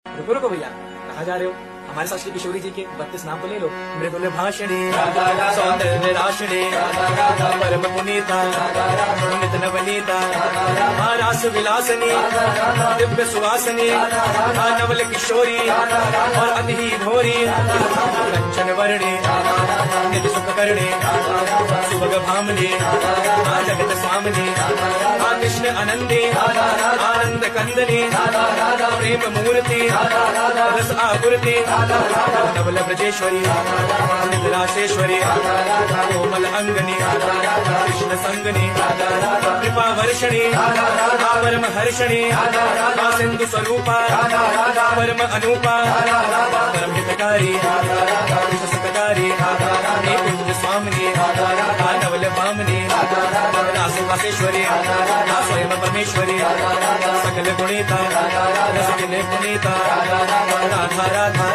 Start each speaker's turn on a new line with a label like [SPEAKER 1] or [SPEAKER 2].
[SPEAKER 1] रुको रुको भैया, कहाँ जा रहे हो? हमारे साथ श्री किशोरी जी के 32 नाम तो ले लो। मृदुल भाषणे, सौंदर्य राशिणे, परम पुनीता, नित नवनीता, रास विलासनी, दिव्य सुवासनी, नवल किशोरी और अति ही भोरी, कंचन वर्णे, निज सुख करणे, सुभग भामने, जगत स्वामिने, कृष्ण अनंदे, आनंद कंदने, प्रेम मूर्ति, रस आपूर्ति, नवल ब्रजेश्वरी, निद्राशेश्वरी, कोमल अंगनी, कृष्ण संगनी, कृपा वर्षणी, परम हर्षणी, सिंधु स्वरूपा, परम अनूपा, परम हितकारी, सुखकारी, कुंज स्वामिनी, नवल पामनी, रासेश्वरी, स्वयं परमेश्वरी, सकल गुणिता, रसकिले पुनीता, राधा राधा